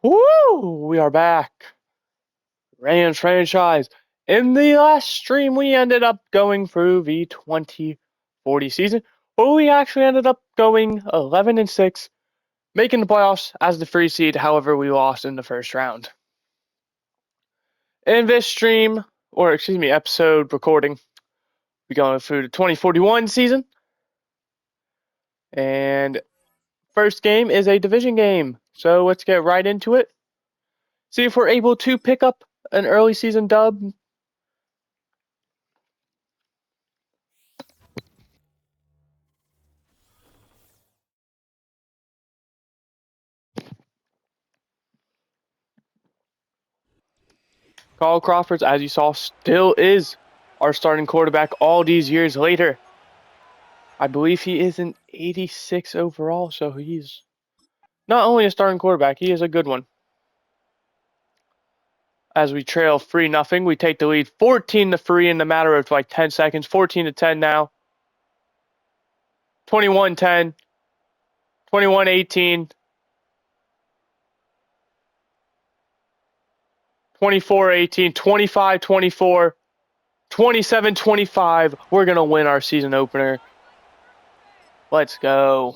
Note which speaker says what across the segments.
Speaker 1: Woo! We are back. Rams franchise. In the last stream, we ended up going through the 2040 season, but we actually ended up going 11-6, making the playoffs as the 3 seed. However, we lost in the first round. In this stream, or excuse me, episode recording, we're going through the 2041 season. And first game is a division game. So let's get right into it. See if we're able to pick up an early season dub. Carl Crawford, as you saw, still is our starting quarterback all these years later. I believe he is an 86 overall, so he's not only a starting quarterback, he is a good one. As we trail 3-0, we take the lead 14-3 in the matter of like 10 seconds, 14-10 now. 21-10, 21-18, 24-18, 25-24, 27-25. We're going to win our season opener. Let's go.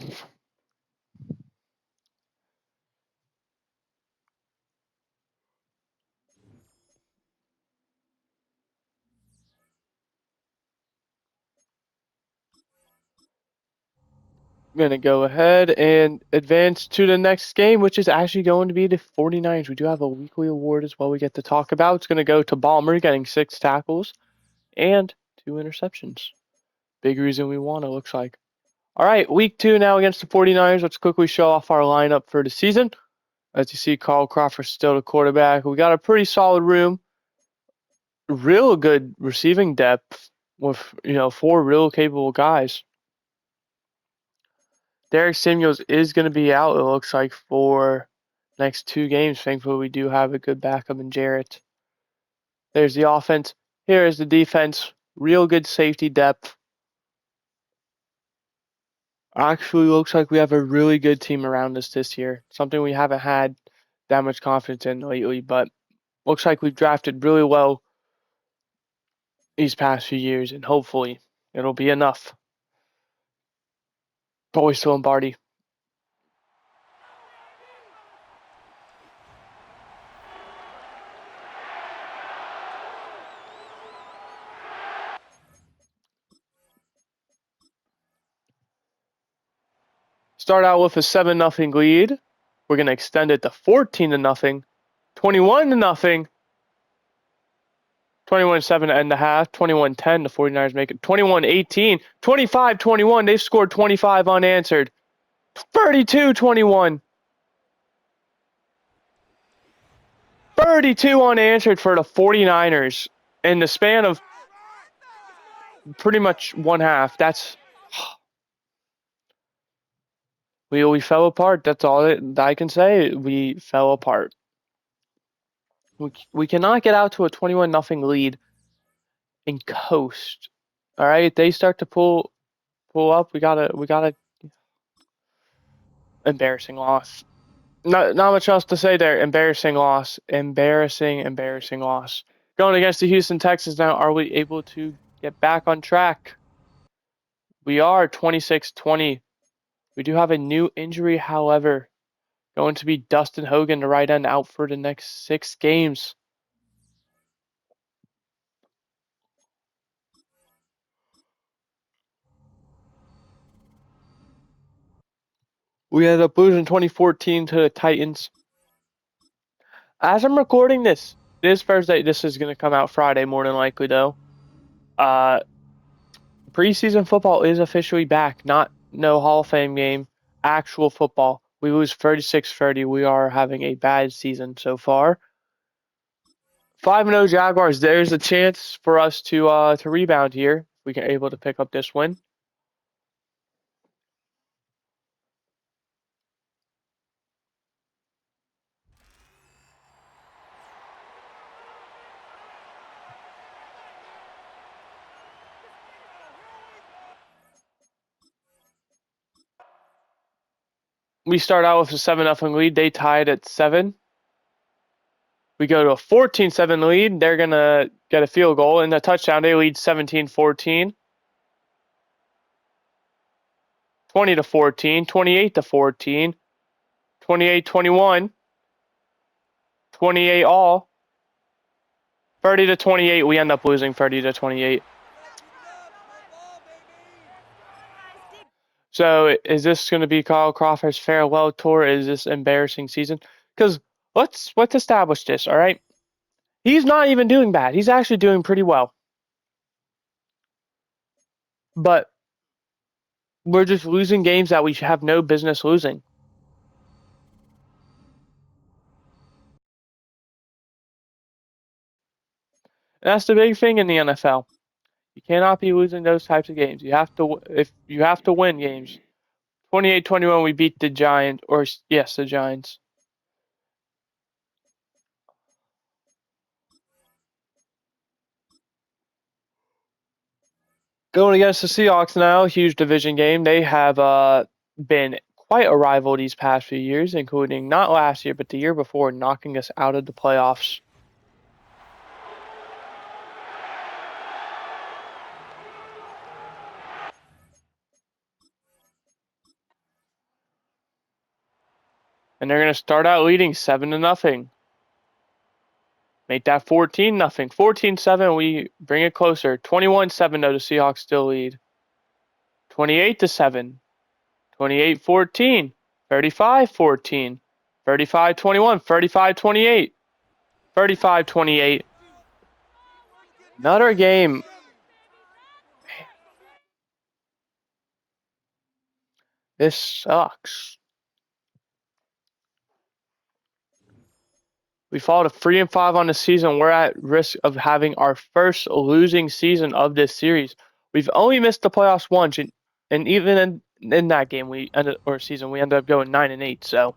Speaker 1: I'm going to go ahead and advance to the next game, which is actually going to be the 49ers. We do have a weekly award as well we get to talk about. It's going to go to Balmer, getting 6 tackles and 2 interceptions. Big reason we won, it looks like. All right, week 2 now against the 49ers. Let's quickly show off our lineup for the season. As you see, Carl Crawford still the quarterback. We got a pretty solid room. Real good receiving depth with, 4 real capable guys. Derek Samuels is going to be out, it looks like, for next 2 games. Thankfully, we do have a good backup in Jarrett. There's the offense. Here is the defense. Real good safety depth. Actually, looks like we have a really good team around us this year. Something we haven't had that much confidence in lately, but looks like we've drafted really well these past few years, and hopefully it'll be enough. Boys to Lombardi. Start out with a 7-0 lead. We're going to extend it to 14-0, 21-0, 21-7 to end the half, 21-10. The 49ers make it 21-18, 25-21. They've scored 25 unanswered, 32-21. 32 unanswered for the 49ers in the span of pretty much one half. That's we fell apart. That's all I can say. We fell apart. We cannot get out to a 21-0 lead and coast. All right, they start to pull up. We gotta embarrassing loss. Not much else to say there. Embarrassing loss. Embarrassing loss. Going against the Houston Texans now. Are we able to get back on track? We are 26-20. We do have a new injury, however. Going to be Dustin Hogan, the right end, out for the next 6 games. We ended up losing 2014 to the Titans. As I'm recording this Thursday. This is going to come out Friday, more than likely, though. Preseason football is officially back. No Hall of Fame game. Actual football. We lose 36-30. We are having a bad season so far. 5-0 Jaguars. There's a chance for us to rebound here. We can able to pick up this win. We start out with a 7-0 lead. They tied at 7. We go to a 14-7 lead. They're going to get a field goal and a touchdown. They lead 17-14. 20-14, 28-14, 28-21, 28 all, 30-28. We end up losing 30-28. So is this going to be Kyle Crawford's farewell tour? Is this embarrassing season? Because let's establish this, all right? He's not even doing bad. He's actually doing pretty well. But we're just losing games that we have no business losing. And that's the big thing in the NFL. You cannot be losing those types of games. You have to win games. 28-21, we beat the Giants, or yes, the Giants. Going against the Seahawks now, huge division game. They have been quite a rival these past few years, including not last year, but the year before, knocking us out of the playoffs. And they're going to start out leading 7-0. Make that 14-0. 14-7, we bring it closer. 21-7, though, the Seahawks still lead. 28-7. 28-14. 35-14. 35-21. 35-28. 35-28. Another game. This sucks. We fall to 3-5 on the season. We're at risk of having our first losing season of this series. We've only missed the playoffs once, and even in that game, we ended up going 9-8. So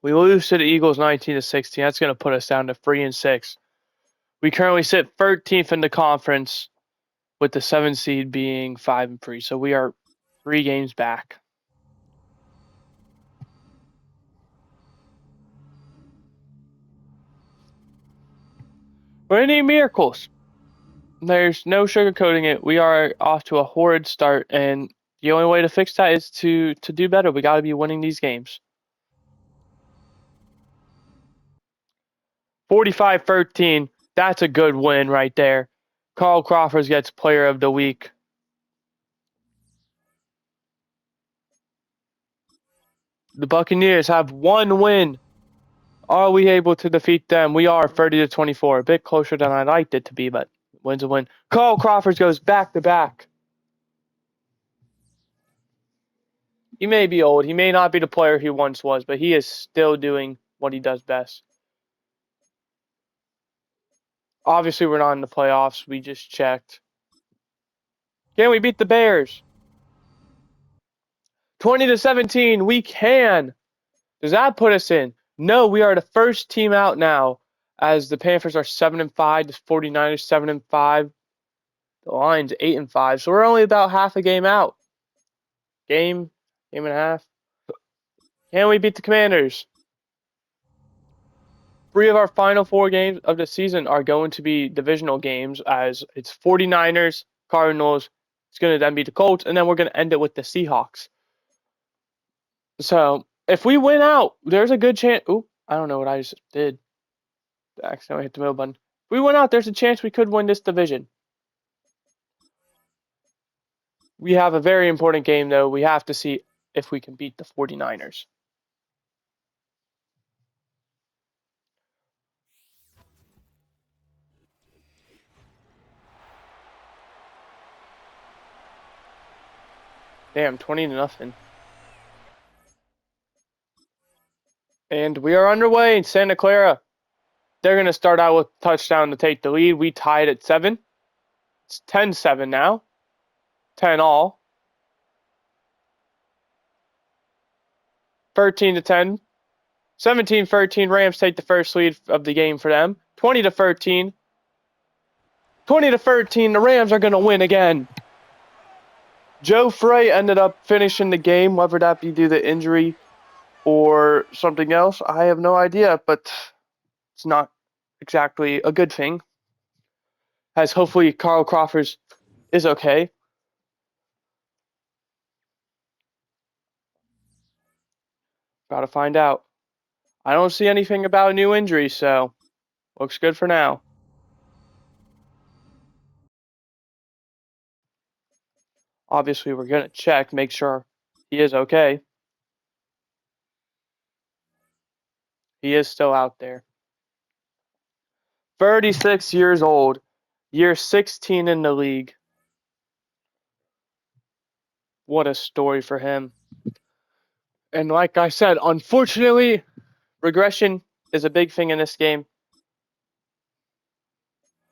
Speaker 1: we lose to the Eagles 19-16. That's going to put us down to 3-6. We currently sit 13th in the conference, with the 7th seed being 5-3. So we are 3 games back. We're any miracles. There's no sugarcoating it. We are off to a horrid start, and the only way to fix that is to do better. We got to be winning these games. 45-13. That's a good win right there. Carl Crawford gets Player of the Week. The Buccaneers have 1 win. Are we able to defeat them? We are 30-24. A bit closer than I liked it to be, but win's a win. Carl Crawford goes back to back. He may be old. He may not be the player he once was, but he is still doing what he does best. Obviously, we're not in the playoffs. We just checked. Can we beat the Bears? 20-17. We can. Does that put us in? No, we are the first team out now, as the Panthers are 7-5, the 49ers 7-5, the Lions 8-5. So we're only about half a game out. Game and a half. Can we beat the Commanders? 3 of our final 4 games of the season are going to be divisional games, as it's 49ers, Cardinals. It's going to then be the Colts, and then we're going to end it with the Seahawks. So if we win out, there's a good chance. Oop, I don't know what I just did. I accidentally hit the middle button. If we win out, there's a chance we could win this division. We have a very important game, though. We have to see if we can beat the 49ers. Damn, 20-0. And we are underway in Santa Clara. They're going to start out with a touchdown to take the lead. We tied at 7. It's 10-7 now. 10 all. 13-10. 17-13. Rams take the first lead of the game for them. 20-13. 20-13. The Rams are going to win again. Joe Frey ended up finishing the game, whether that be due to injury or something else. I have no idea, but it's not exactly a good thing. As hopefully Carl Crawford is okay. About to find out. I don't see anything about a new injury, so looks good for now. Obviously, we're going to check, make sure he is okay. He is still out there. 36 years old. Year 16 in the league. What a story for him. And like I said, unfortunately, regression is a big thing in this game.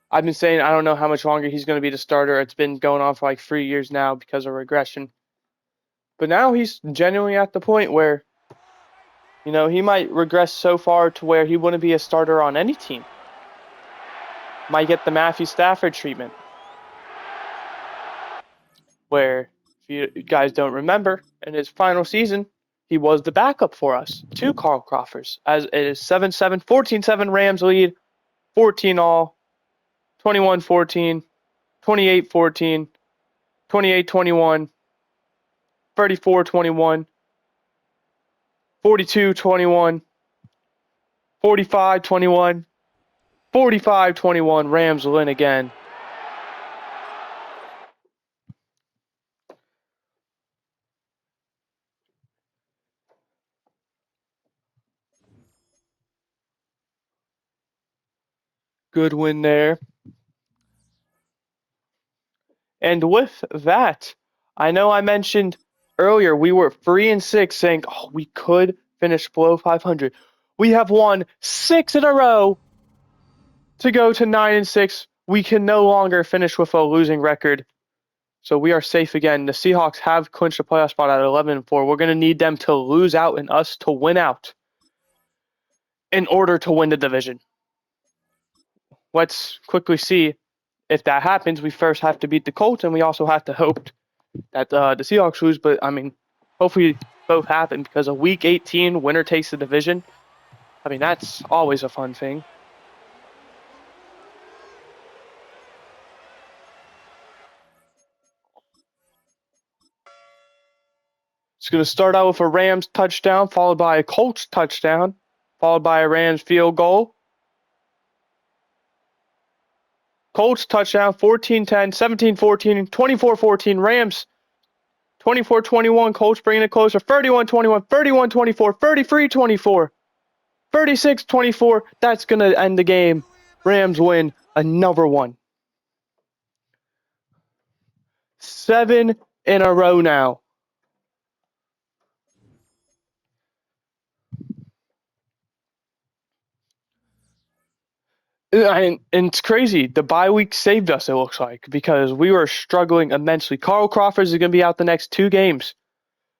Speaker 1: I've been saying I don't know how much longer he's going to be the starter. It's been going on for like 3 years now because of regression. But now he's genuinely at the point where, you know, he might regress so far to where he wouldn't be a starter on any team. Might get the Matthew Stafford treatment. Where, if you guys don't remember, in his final season, he was the backup for us to Carl Crawford. As it is 7-7, 14-7 Rams lead, 14 all, 21-14, 28-14, 28-21, 34-21, 42-21, 45-21, 45-21. Rams win again. Good win there. And with that, I know I mentioned earlier we were 3-6 saying, oh, we could finish below 500. We have won 6 in a row to go to 9-6. We can no longer finish with a losing record. So we are safe again. The Seahawks have clinched a playoff spot at 11-4. We're going to need them to lose out and us to win out in order to win the division. Let's quickly see if that happens. We first have to beat the Colts, and we also have to hope that the Seahawks lose. But, I mean, hopefully both happen because a Week 18 winner takes the division. I mean, that's always a fun thing. It's going to start out with a Rams touchdown, followed by a Colts touchdown, followed by a Rams field goal. Colts touchdown, 14-10, 17-14, 24-14, Rams 24-21, Colts bringing it closer, 31-21, 31-24, 33-24, 36-24. That's going to end the game. Rams win another one. 7 in a row now. And it's crazy. The bye week saved us, it looks like, because we were struggling immensely. Carl Crawford is going to be out the next 2 games.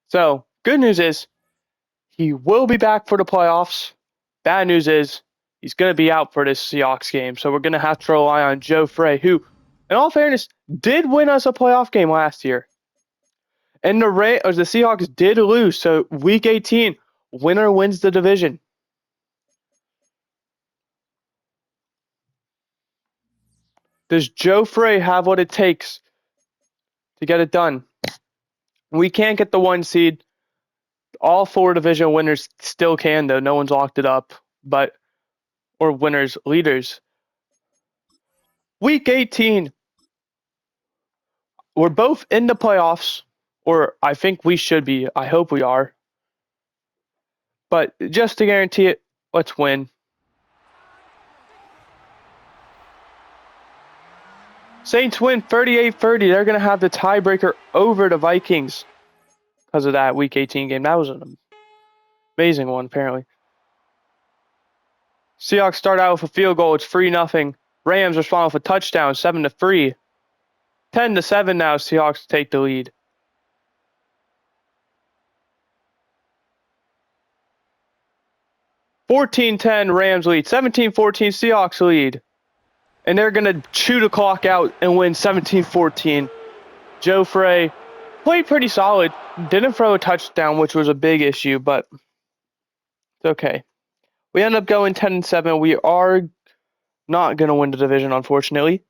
Speaker 1: So, good news is he will be back for the playoffs. Bad news is he's going to be out for this Seahawks game. So, we're going to have to rely on Joe Frey, who, in all fairness, did win us a playoff game last year. And the Seahawks did lose. So, Week 18, winner wins the division. Does Joe Frey have what it takes to get it done? We can't get the 1 seed. All 4 division winners still can, though. No one's locked it up. Or winners, leaders. Week 18. We're both in the playoffs. Or I think we should be. I hope we are. But just to guarantee it, let's win. Saints win 38-30. They're going to have the tiebreaker over the Vikings because of that Week 18 game. That was an amazing one, apparently. Seahawks start out with a field goal. It's 3-0. Rams respond with a touchdown, 7-3. 10-7 now. Seahawks take the lead. (14-10) Rams lead. 17-14 Seahawks lead. and they're going to chew the clock out and win 17-14. Joe Frey played pretty solid. Didn't throw a touchdown, which was a big issue, but it's okay. We end up going 10-7. We are not going to win the division, unfortunately.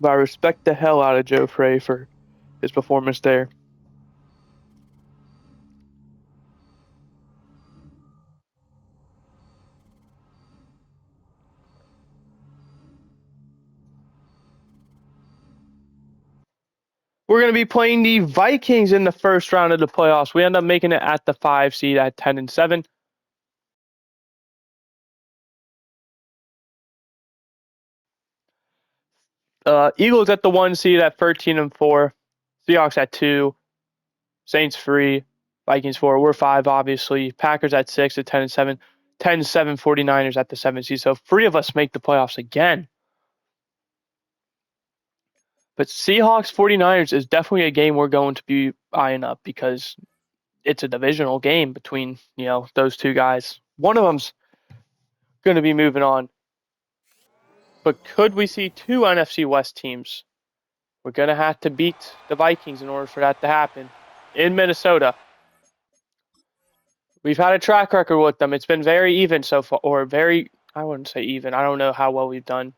Speaker 1: But I respect the hell out of Joe Frey for his performance there. We're going to be playing the Vikings in the first round of the playoffs. We end up making it at the 5 seed at 10-7. Eagles at the 1 seed at 13-4. Seahawks at 2. Saints 3. Vikings 4. We're 5, obviously. Packers at 6 at 10-7. 10-7 49ers at the 7 seed. So 3 of us make the playoffs again. But Seahawks 49ers is definitely a game we're going to be eyeing up because it's a divisional game between, those two guys. One of them's going to be moving on. But could we see 2 NFC West teams? We're going to have to beat the Vikings in order for that to happen in Minnesota. We've had a track record with them. It's been very even so far, or I wouldn't say even. I don't know how well we've done.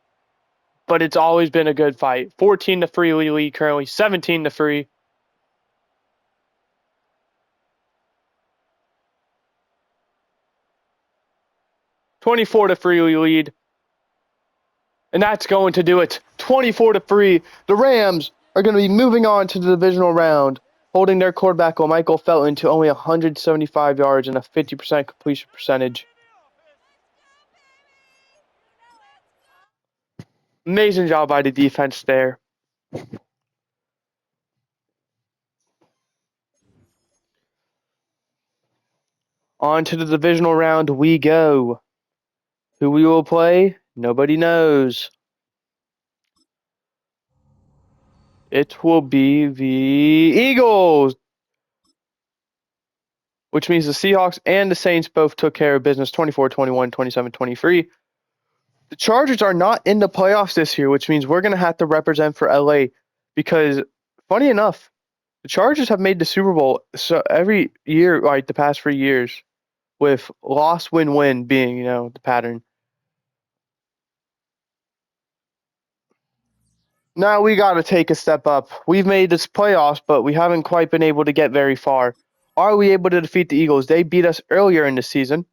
Speaker 1: But it's always been a good fight. 14-3 lead currently, 17-3. 24-3 lead. And that's going to do it. 24-3. The Rams are going to be moving on to the divisional round, holding their quarterback Michael Felton to only 175 yards and a 50% completion percentage. Amazing job by the defense there. On to the divisional round we go. Who we will play, nobody knows. It will be the Eagles, which means the Seahawks and the Saints both took care of business 24-21, 27-23. The Chargers are not in the playoffs this year, which means we're going to have to represent for LA because, funny enough, the Chargers have made the Super Bowl so every year, like the past 3 years, with loss, win, win being, the pattern. Now we got to take a step up. We've made this playoffs, but we haven't quite been able to get very far. Are we able to defeat the Eagles? They beat us earlier in the season.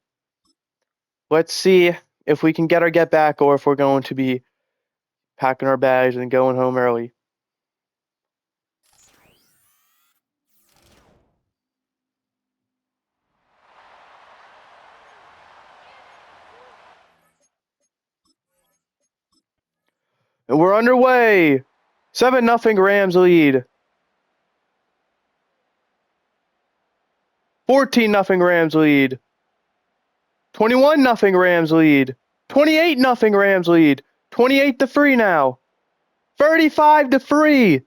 Speaker 1: Let's see if we can get back or if we're going to be packing our bags and going home early. And we're underway. 7-0 Rams lead. 14-0 Rams lead. 21-0 Rams lead. 28-0 Rams lead. 28-3 now. 35-3.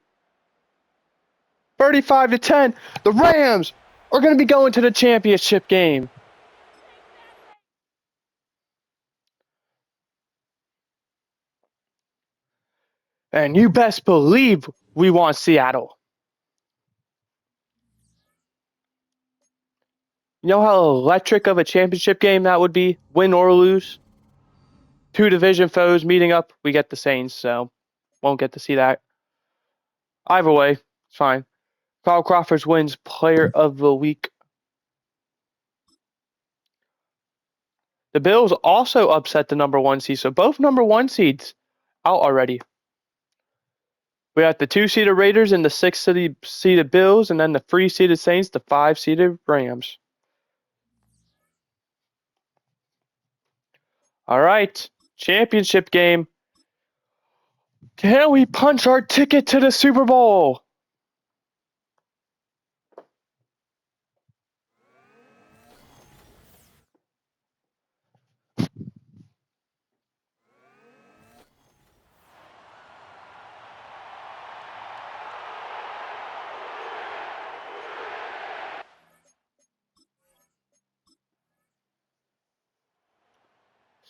Speaker 1: 35-10. The Rams are going to be going to the championship game. And you best believe we want Seattle. You know how electric of a championship game that would be, win or lose? 2 division foes meeting up. We get the Saints, so won't get to see that. Either way, it's fine. Carl Crawford wins Player of the Week. The Bills also upset the number 1 seed, so both number 1 seeds out already. We got the 2-seeded Raiders and the 6-seeded Bills, and then the 3-seeded Saints, the 5-seeded Rams. All right, championship game. Can we punch our ticket to the Super Bowl?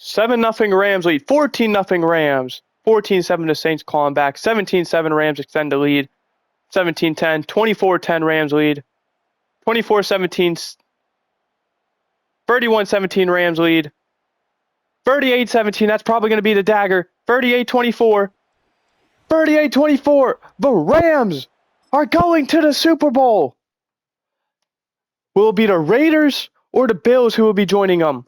Speaker 1: 7-0 Rams lead. 14-0 Rams. 14-7 the Saints calling back. 17-7 Rams extend the lead. 17-10. 24-10 Rams lead. 24-17. 31-17 Rams lead. 38-17. That's probably going to be the dagger. 38-24. 38-24. The Rams are going to the Super Bowl. Will it be the Raiders or the Bills who will be joining them?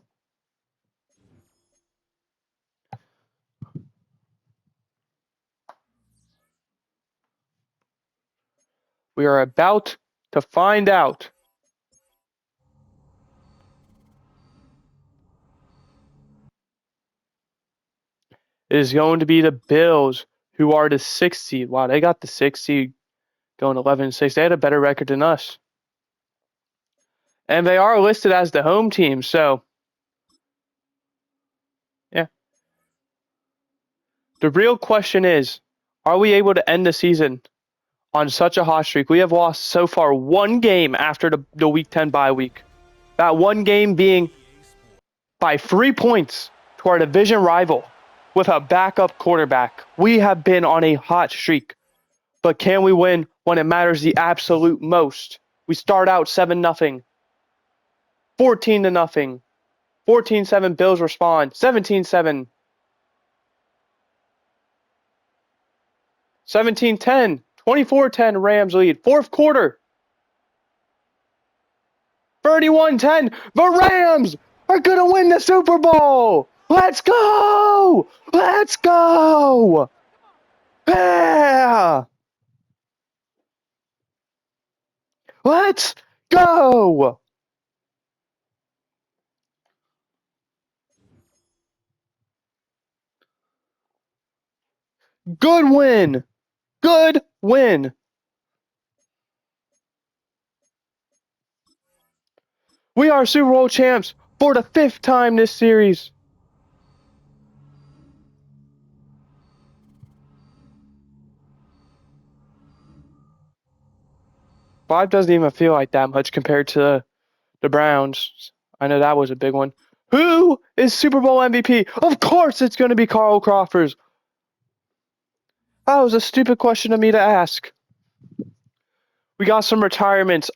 Speaker 1: We are about to find out. It is going to be the Bills who are the 6th seed. Wow, they got the 6th seed going 11-6. They had a better record than us. And they are listed as the home team, so yeah. The real question is, are we able to end the season on such a hot streak? We have lost so far one game after the Week 10 bye week. That one game being by 3 points to our division rival with a backup quarterback. We have been on a hot streak. But can we win when it matters the absolute most? We start out 7-0. 14-0. 14-7 Bills respond. 17-7. 17-10. 24-10 Rams lead. Fourth quarter. 31-10. The Rams are going to win the Super Bowl. Let's go. Let's go. Yeah. Let's go. Good win. Good win. We are Super Bowl champs for the 5th time this series. Five doesn't even feel like that much compared to the Browns. I know that was a big one. Who is Super Bowl MVP? Of course it's going to be Carl Crawford. That was a stupid question of me to ask. We got some retirements.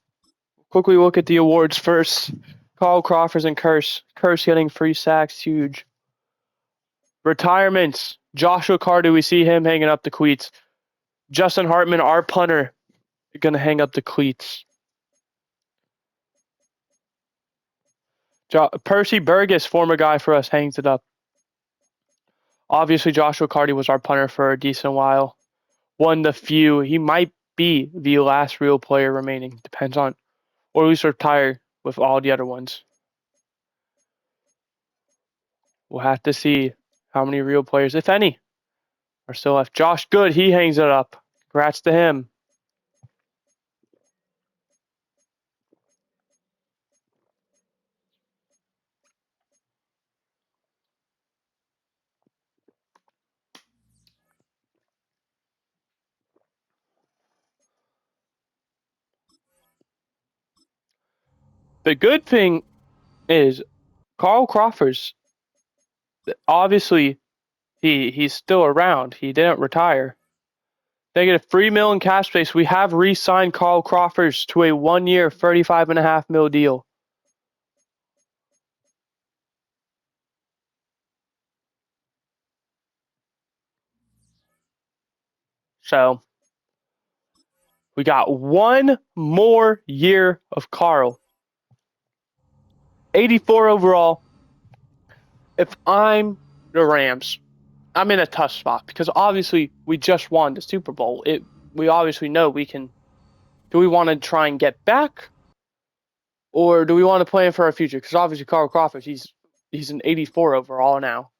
Speaker 1: Quickly look at the awards first. Carl Crawford and Curse. Curse getting 3 sacks, huge. Retirements. Joshua Carter, we see him hanging up the cleats. Justin Hartman, our punter, going to hang up the cleats. Percy Burgess, former guy for us, hangs it up. Obviously, Joshua Carty was our punter for a decent while. One of the few. He might be the last real player remaining. Depends on, or at least retire with all the other ones. We'll have to see how many real players, if any, are still left. Josh Good, he hangs it up. Congrats to him. The good thing is Carl Crawford's obviously he's still around. He didn't retire. They get a $3 million cap space. We have re-signed Carl Crawford to a 1-year, $35.5 million deal. So we got one more year of Carl. 84 overall. If I'm the Rams, I'm in a tough spot because obviously we just won the Super Bowl. We obviously know we can. Do we want to try and get back, or do we want to plan for our future? Because obviously Carl Crawford, he's an 84 overall now.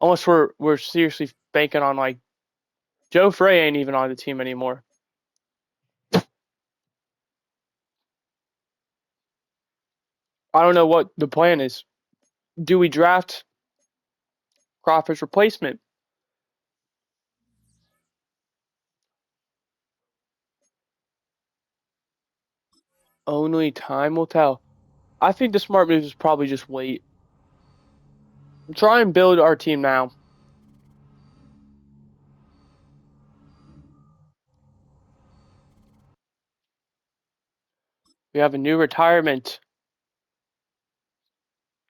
Speaker 1: Unless we're seriously banking on like Joe Frey ain't even on the team anymore. I don't know what the plan is. Do we draft Crawford's replacement? Only time will tell. I think the smart move is probably just wait. try and build our team now. We have a new retirement.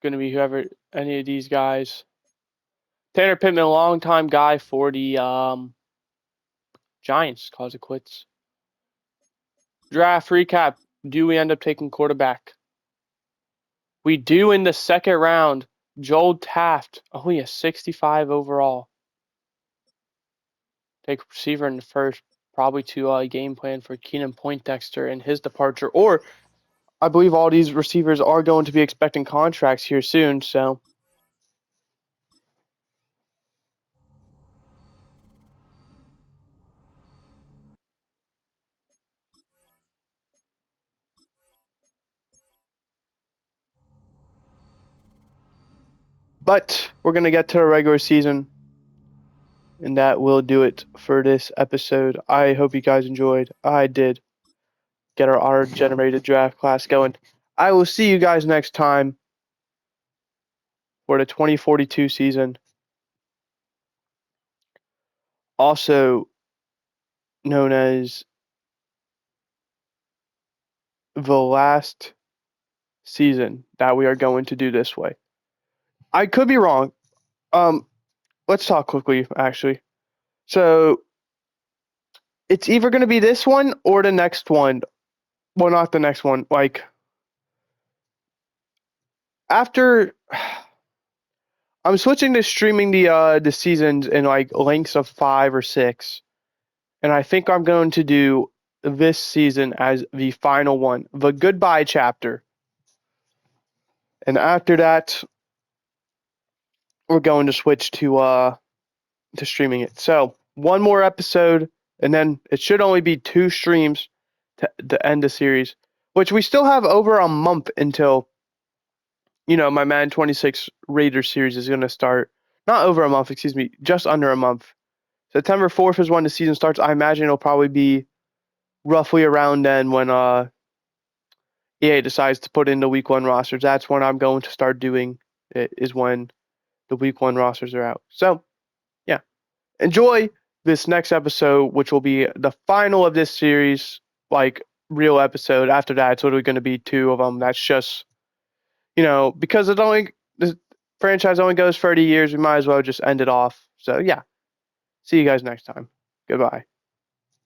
Speaker 1: Going to be whoever, any of these guys. Tanner Pittman, a long-time guy for the Giants, calls it quits. Draft recap. Do we end up taking quarterback? We do in the second round. Joel Taft, only a 65 overall. Take receiver in the first, probably to game plan for Keenan Poindexter and his departure. Or I believe all these receivers are going to be expecting contracts here soon, so. But we're going to get to the regular season, and that will do it for this episode. I hope you guys enjoyed. I did get our auto-generated draft class going. I will see you guys next time for the 2042 season. Also known as the last season that we are going to do this way. I could be wrong. Let's talk quickly, actually. So it's either going to be this one or the next one. Well, not the next one. Like after, I'm switching to streaming the seasons in like lengths of 5 or 6, and I think I'm going to do this season as the final one, the goodbye chapter. And after that, we're going to switch to streaming it. So one more episode, and then it should only be 2 streams to end the series, which we still have over a month until, my Madden 26 Raiders series is going to start. Not over a month, excuse me, just under a month. September 4th is when the season starts. I imagine it'll probably be roughly around then when EA decides to put in the week 1 rosters. That's when I'm going to start doing it, is when the week 1 rosters are out. So, yeah. Enjoy this next episode, which will be the final of this series, like real episode. After that, it's literally going to be 2 of them. That's just, because the franchise only goes 30 years, we might as well just end it off. So, yeah. See you guys next time. Goodbye.